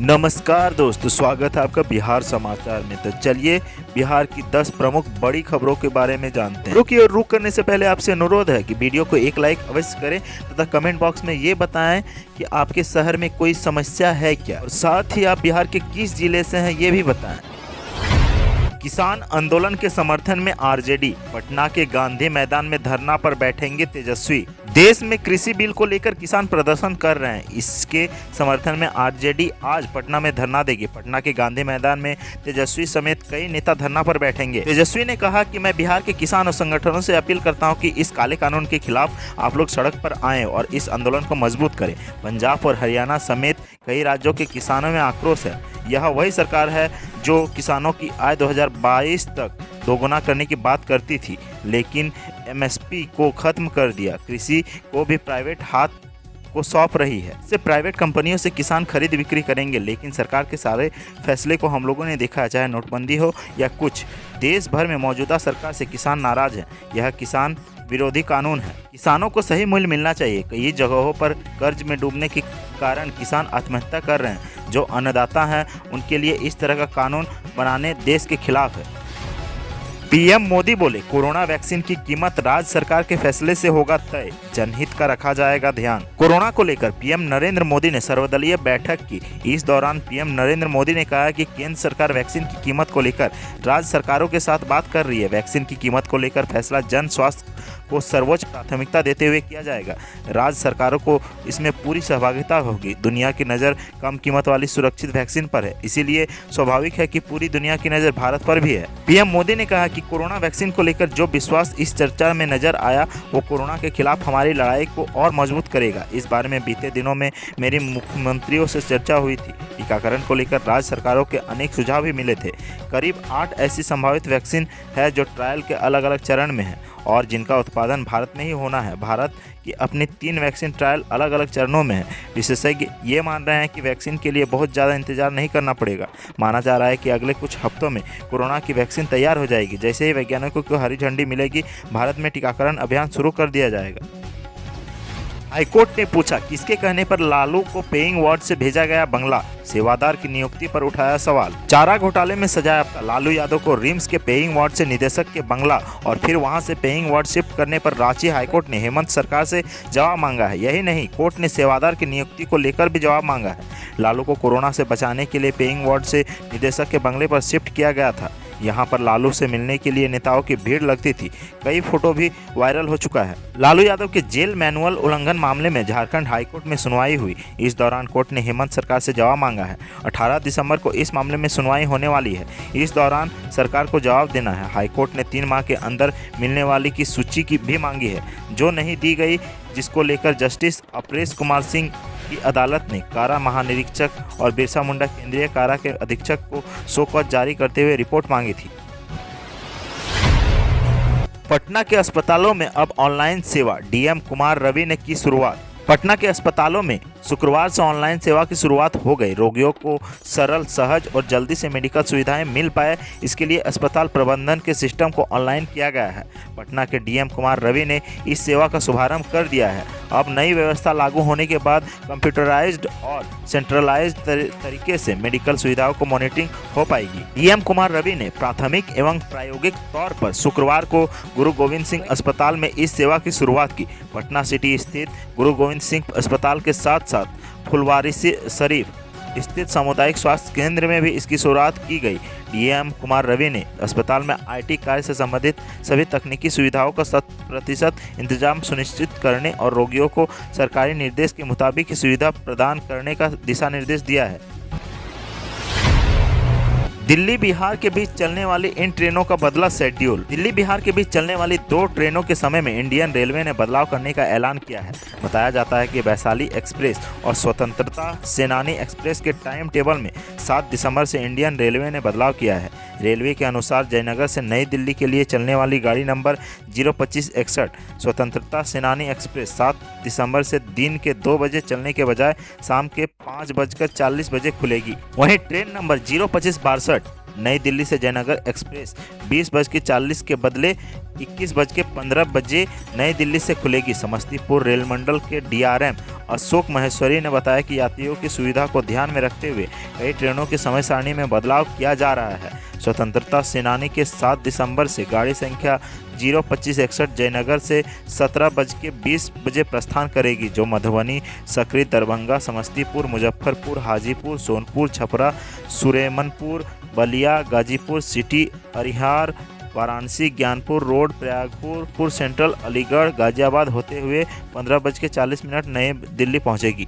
नमस्कार दोस्तों, स्वागत है आपका बिहार समाचार में। तो चलिए बिहार की 10 प्रमुख बड़ी खबरों के बारे में जानते हैं। रुकिए, और रुक करने से पहले आपसे अनुरोध है कि वीडियो को एक लाइक अवश्य करें तथा कमेंट बॉक्स में ये बताएं कि आपके शहर में कोई समस्या है क्या, और साथ ही आप बिहार के किस जिले से हैं ये भी बताएं। किसान आंदोलन के समर्थन में आरजेडी पटना के गांधी मैदान में धरना पर बैठेंगे तेजस्वी। देश में कृषि बिल को लेकर किसान प्रदर्शन कर रहे हैं, इसके समर्थन में आरजेडी आज पटना में धरना देगी। पटना के गांधी मैदान में तेजस्वी समेत कई नेता धरना पर बैठेंगे। तेजस्वी ने कहा कि मैं बिहार के किसान और संगठनों से अपील करता हूं कि इस काले कानून के खिलाफ आप लोग सड़क पर आएं और इस आंदोलन को मजबूत करें। पंजाब और हरियाणा समेत कई राज्यों के किसानों में आक्रोश है। यह वही सरकार है जो किसानों की आय 2022 तक दोगुना करने की बात करती थी, लेकिन एमएसपी को खत्म कर दिया। कृषि को भी प्राइवेट हाथ को सौंप रही है। इससे प्राइवेट कंपनियों से किसान खरीद बिक्री करेंगे, लेकिन सरकार के सारे फैसले को हम लोगों ने देखा है, चाहे नोटबंदी हो या कुछ। देश भर में मौजूदा सरकार से किसान नाराज है। यह किसान विरोधी कानून है। किसानों को सही मूल्य मिलना चाहिए। कई जगहों पर कर्ज में डूबने के कारण किसान आत्महत्या कर रहे हैं। जो अन्नदाता हैं उनके लिए इस तरह का कानून बनाने देश के खिलाफ है। पीएम मोदी बोले, कोरोना वैक्सीन की कीमत राज्य सरकार के फैसले से होगा तय, जनहित का रखा जाएगा ध्यान। कोरोना को लेकर पीएम नरेंद्र मोदी ने सर्वदलीय बैठक की। इस दौरान पीएम नरेंद्र मोदी ने कहा कि केंद्र सरकार वैक्सीन की कीमत को लेकर राज्य सरकारों के साथ बात कर रही है। वैक्सीन की कीमत को लेकर फैसला जन स्वास्थ्य को सर्वोच्च प्राथमिकता देते हुए किया जाएगा। राज्य सरकारों को इसमें पूरी सहभागिता होगी। दुनिया की नज़र कम कीमत वाली सुरक्षित वैक्सीन पर है, इसीलिए स्वाभाविक है कि पूरी दुनिया की नज़र भारत पर भी है। पीएम मोदी ने कहा कि कोरोना वैक्सीन को लेकर जो विश्वास इस चर्चा में नजर आया वो कोरोना के खिलाफ हमारी लड़ाई को और मजबूत करेगा। इस बारे में बीते दिनों में मेरी मुख्यमंत्रियों से चर्चा हुई थी। टीकाकरण को लेकर राज्य सरकारों के अनेक सुझाव भी मिले थे। करीब 8 ऐसी संभावित वैक्सीन है जो ट्रायल के अलग अलग चरण में है और जिनका उत्पादन भारत में ही होना है। भारत की अपनी 3 वैक्सीन ट्रायल अलग अलग चरणों में है। विशेषज्ञ ये मान रहे हैं कि वैक्सीन के लिए बहुत ज़्यादा इंतजार नहीं करना पड़ेगा। माना जा रहा है कि अगले कुछ हफ्तों में कोरोना की वैक्सीन तैयार हो जाएगी। जैसे ही वैज्ञानिकों को हरी झंडी मिलेगी, भारत में टीकाकरण अभियान शुरू कर दिया जाएगा। हाईकोर्ट ने पूछा, किसके कहने पर लालू को पेइंग वार्ड से भेजा गया बंगला, सेवादार की नियुक्ति पर उठाया सवाल। चारा घोटाले में सजायाफ्ता लालू यादव को रिम्स के पेइंग वार्ड से निदेशक के बंगला और फिर वहां से पेइंग वार्ड शिफ्ट करने पर रांची हाईकोर्ट ने हेमंत सरकार से जवाब मांगा है। यही नहीं, कोर्ट ने सेवादार की नियुक्ति को लेकर भी जवाब मांगा है। लालू को कोरोना से बचाने के लिए पेइंग वार्ड से निदेशक के बंगले पर शिफ्ट किया गया था। यहाँ पर लालू से मिलने के लिए नेताओं की भीड़ लगती थी। कई फोटो भी वायरल हो चुका है। लालू यादव के जेल मैनुअल उल्लंघन मामले में झारखंड हाईकोर्ट में सुनवाई हुई। इस दौरान कोर्ट ने हेमंत सरकार से जवाब मांगा है। 18 दिसंबर को इस मामले में सुनवाई होने वाली है। इस दौरान सरकार को जवाब देना है। हाईकोर्ट ने 3 माह के अंदर मिलने वाली की सूची की भी मांगी है, जो नहीं दी गई, जिसको लेकर जस्टिस अपरेश कुमार सिंह की अदालत ने कारा महानिरीक्षक और बिरसा मुंडा केंद्रीय कारा के अधीक्षक को शो कॉज जारी करते हुए रिपोर्ट मांगी थी। पटना के अस्पतालों में अब ऑनलाइन सेवा, डीएम कुमार रवि ने की शुरुआत। पटना के अस्पतालों में शुक्रवार से ऑनलाइन सेवा की शुरुआत हो गई। रोगियों को सरल, सहज और जल्दी से मेडिकल सुविधाएं मिल पाए, इसके लिए अस्पताल प्रबंधन के सिस्टम को ऑनलाइन किया गया है। पटना के डीएम कुमार रवि ने इस सेवा का शुभारंभ कर दिया है। अब नई व्यवस्था लागू होने के बाद कंप्यूटराइज्ड और सेंट्रलाइज्ड तरीके से मेडिकल सुविधाओं को मॉनिटरिंग हो पाएगी। डीएम कुमार रवि ने प्राथमिक एवं प्रायोगिक तौर पर शुक्रवार को गुरु गोविंद सिंह अस्पताल में इस सेवा की शुरुआत की। पटना सिटी स्थित गुरु गोविंद सिंह अस्पताल के साथ साथ फुलवारी शरीफ स्थित सामुदायिक स्वास्थ्य केंद्र में भी इसकी शुरुआत की गई। डीएम कुमार रवि ने अस्पताल में आईटी कार्य से संबंधित सभी तकनीकी सुविधाओं का 100% इंतजाम सुनिश्चित करने और रोगियों को सरकारी निर्देश के मुताबिक सुविधा प्रदान करने का दिशा निर्देश दिया है। दिल्ली बिहार के बीच चलने वाली इन ट्रेनों का बदला शेड्यूल। दिल्ली बिहार के बीच चलने वाली 2 ट्रेनों के समय में इंडियन रेलवे ने बदलाव करने का ऐलान किया है। बताया जाता है कि वैशाली एक्सप्रेस और स्वतंत्रता सेनानी एक्सप्रेस के टाइम टेबल में 7 दिसंबर से इंडियन रेलवे ने बदलाव किया है। रेलवे के अनुसार जयनगर से नई दिल्ली के लिए चलने वाली गाड़ी नंबर 02561 स्वतंत्रता सेनानी एक्सप्रेस 7 दिसंबर से दिन के 2 बजे चलने के बजाय शाम के 5:40 बजे खुलेगी। वहीं ट्रेन नंबर 02562 नई दिल्ली से जयनगर एक्सप्रेस 20:40 के बदले 21:15 नई दिल्ली से खुलेगी। समस्तीपुर रेल मंडल के डीआरएम अशोक महेश्वरी ने बताया कि यात्रियों की सुविधा को ध्यान में रखते हुए कई ट्रेनों की समय सारणी में बदलाव किया जा रहा है। स्वतंत्रता सेनानी के 7 दिसंबर से गाड़ी संख्या 02561 जयनगर से 17:20 प्रस्थान करेगी, जो Madhubani, Sakri, Darbhanga, Samastipur, Muzaffarpur, Hajipur, Sonpur, Chhapra, Suremanpur, Ballia, Ghazipur city, Aunrihar, Varanasi, Gyanpur road, Prayagpur central, Aligarh, Ghaziabad होते हुए 15:40 नई दिल्ली पहुंचेगी।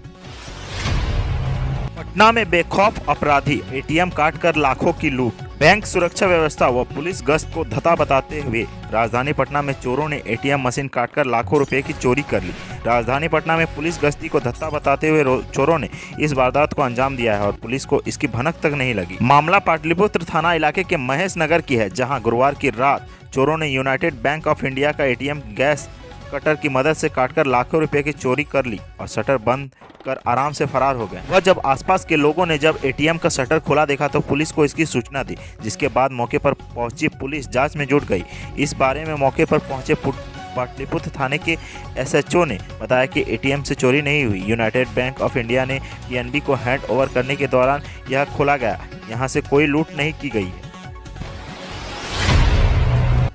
पटना में बेखौफ अपराधी एटीएम काटकर लाखों की लूट। बैंक सुरक्षा व्यवस्था व पुलिस गश्त को धता बताते हुए राजधानी पटना में चोरों ने एटीएम मशीन काटकर लाखों रुपए की चोरी कर ली। राजधानी पटना में पुलिस गश्ती को धत्ता बताते हुए चोरों ने इस वारदात को अंजाम दिया है और पुलिस को इसकी भनक तक नहीं लगी। मामला पाटलिपुत्र थाना इलाके के महेश नगर की है, जहां गुरुवार की रात चोरों ने यूनाइटेड बैंक ऑफ इंडिया का एटीएम गैस कटर की मदद से काटकर लाखों रुपए की चोरी कर ली और शटर बंद कर आराम से फरार हो गए। वह जब आसपास के लोगों ने जब एटीएम का शटर खुला देखा तो पुलिस को इसकी सूचना दी, जिसके बाद मौके पर पहुंची पुलिस जांच में जुट गई। इस बारे में मौके पर पहुंचे पाटलिपुत्र थाने के एसएचओ ने बताया कि एटीएम से चोरी नहीं हुई। यूनाइटेड बैंक ऑफ इंडिया ने पीएनबी को हैंड ओवर करने के दौरान यह खोला गया। यहाँ से कोई लूट नहीं की गई है।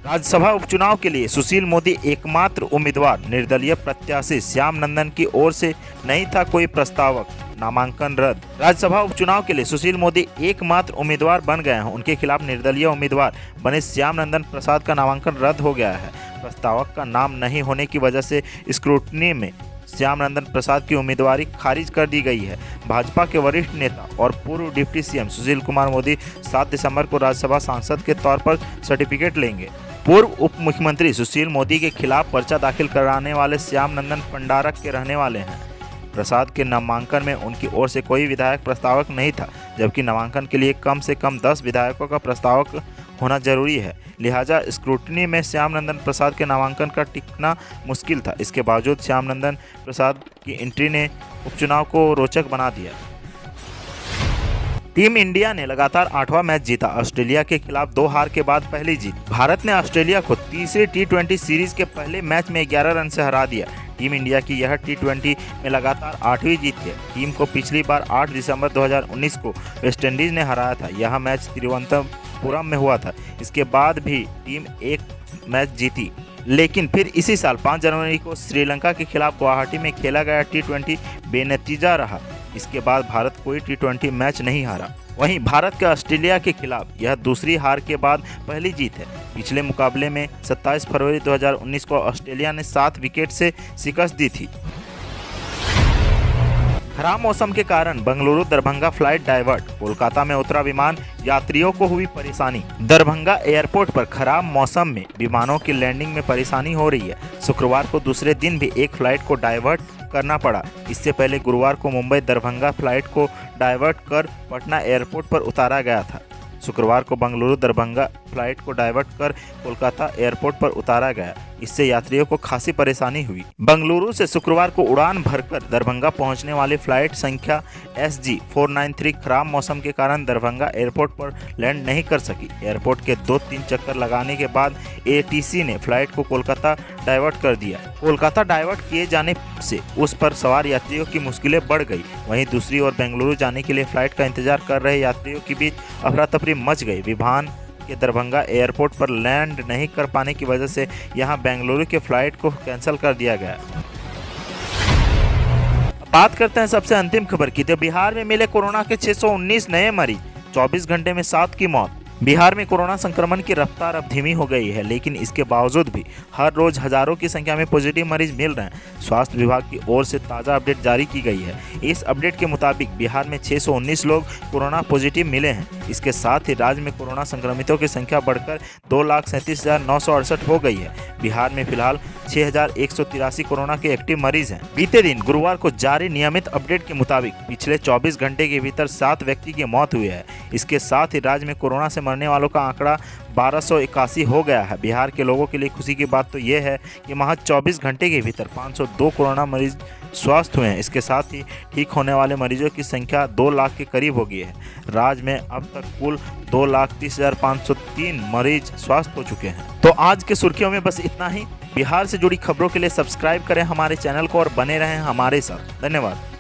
राज्यसभा उपचुनाव के लिए सुशील मोदी एकमात्र उम्मीदवार। निर्दलीय प्रत्याशी श्याम नंदन की ओर से नहीं था कोई प्रस्तावक, नामांकन रद्द। राज्यसभा उपचुनाव के लिए सुशील मोदी एकमात्र उम्मीदवार बन गए हैं। उनके खिलाफ निर्दलीय उम्मीदवार बने श्याम नंदन प्रसाद का नामांकन रद्द हो गया है। प्रस्तावक का नाम नहीं होने की वजह से स्क्रूटनी में श्याम नंदन प्रसाद की उम्मीदवारी खारिज कर दी गई है। भाजपा के वरिष्ठ नेता और पूर्व डिप्टी सीएम सुशील कुमार मोदी 7 दिसंबर को राज्यसभा सांसद के तौर पर सर्टिफिकेट लेंगे। पूर्व उप मुख्यमंत्री सुशील मोदी के खिलाफ पर्चा दाखिल कराने वाले श्याम नंदन पंडारक के रहने वाले हैं। प्रसाद के नामांकन में उनकी ओर से कोई विधायक प्रस्तावक नहीं था, जबकि नामांकन के लिए कम से कम 10 विधायकों का प्रस्तावक होना जरूरी है। लिहाजा स्क्रूटनी में श्याम नंदन प्रसाद के नामांकन का टिकना मुश्किल था। इसके बावजूद श्याम नंदन प्रसाद की एंट्री ने उपचुनाव को रोचक बना दिया। टीम इंडिया ने लगातार 8वां मैच जीता। ऑस्ट्रेलिया के खिलाफ 2 हार के बाद पहली जीत। भारत ने ऑस्ट्रेलिया को तीसरे टी20 सीरीज के पहले मैच में 11 रन से हरा दिया। टीम इंडिया की यह टी20 में लगातार 8वीं जीत है। टीम को पिछली बार 8 दिसंबर 2019 को वेस्टइंडीज ने हराया था। यह मैच तिरुवनंतपुरम में हुआ था। इसके बाद भी टीम एक मैच जीती, लेकिन फिर इसी साल 5 जनवरी को श्रीलंका के खिलाफ गुवाहाटी में खेला गया टी20 बेनतीजा रहा। इसके बाद भारत कोई टी20 मैच नहीं हारा। वहीं भारत के ऑस्ट्रेलिया के खिलाफ यह दूसरी हार के बाद पहली जीत है। पिछले मुकाबले में 27 फरवरी 2019 को ऑस्ट्रेलिया ने 7 विकेट से शिकस्त दी थी। खराब मौसम के कारण बेंगलुरु दरभंगा फ्लाइट डाइवर्ट। कोलकाता में उतरा विमान, यात्रियों को हुई परेशानी। दरभंगा एयरपोर्ट पर खराब मौसम में विमानों की लैंडिंग में परेशानी हो रही है। शुक्रवार को दूसरे दिन भी एक फ्लाइट को डाइवर्ट करना पड़ा। इससे पहले गुरुवार को मुंबई दरभंगा फ्लाइट को डाइवर्ट कर पटना एयरपोर्ट पर उतारा गया था। शुक्रवार को बेंगलुरु दरभंगा फ्लाइट को डाइवर्ट कर कोलकाता एयरपोर्ट पर उतारा गया। इससे यात्रियों को खासी परेशानी हुई। बेंगलुरु से शुक्रवार को उड़ान भरकर दरभंगा पहुंचने वाली फ्लाइट संख्या SG 493 खराब मौसम के कारण दरभंगा एयरपोर्ट पर लैंड नहीं कर सकी। एयरपोर्ट के 2-3 चक्कर लगाने के बाद ATC ने फ्लाइट को कोलकाता डाइवर्ट कर दिया। कोलकाता डाइवर्ट किए जाने से उस पर सवार यात्रियों की मुश्किलें बढ़ गई। वहीं दूसरी ओर बेंगलुरु जाने के लिए फ्लाइट का इंतजार कर रहे यात्रियों के बीच अफरा तफरी मच गई। विमान के दरभंगा एयरपोर्ट पर लैंड नहीं कर पाने की वजह से यहां बेंगलुरु के फ्लाइट को कैंसिल कर दिया गया। बात करते हैं सबसे अंतिम खबर की। तो बिहार में मिले कोरोना के 619 नए मरीज, 24 घंटे में 7 की मौत। बिहार में कोरोना संक्रमण की रफ्तार अब धीमी हो गई है, लेकिन इसके बावजूद भी हर रोज हजारों की संख्या में पॉजिटिव मरीज मिल रहे हैं। स्वास्थ्य विभाग की ओर से ताज़ा अपडेट जारी की गई है। इस अपडेट के मुताबिक बिहार में 619 लोग कोरोना पॉजिटिव मिले हैं। इसके साथ ही राज्य में कोरोना संक्रमितों की संख्या बढ़कर 2,37,968 हो गई है। बिहार में फिलहाल 6,183 कोरोना के एक्टिव मरीज हैं। बीते दिन गुरुवार को जारी नियमित अपडेट के मुताबिक पिछले 24 घंटे के भीतर 7 व्यक्ति की मौत हुई है। इसके साथ ही राज्य में कोरोना से मरने वालों का आंकड़ा 1281 हो गया है। बिहार के लोगों के लिए खुशी की बात तो यह है कि महज 24 घंटे के भीतर 502 कोरोना मरीज स्वस्थ हुए हैं। इसके साथ ही ठीक होने वाले मरीजों की संख्या 2 लाख के करीब हो गई है। राज्य में अब तक कुल 2,30,503 मरीज स्वस्थ हो चुके हैं। तो आज के सुर्खियों में बस इतना ही। बिहार से जुड़ी खबरों के लिए सब्सक्राइब करें हमारे चैनल को और बने रहें हमारे साथ। धन्यवाद।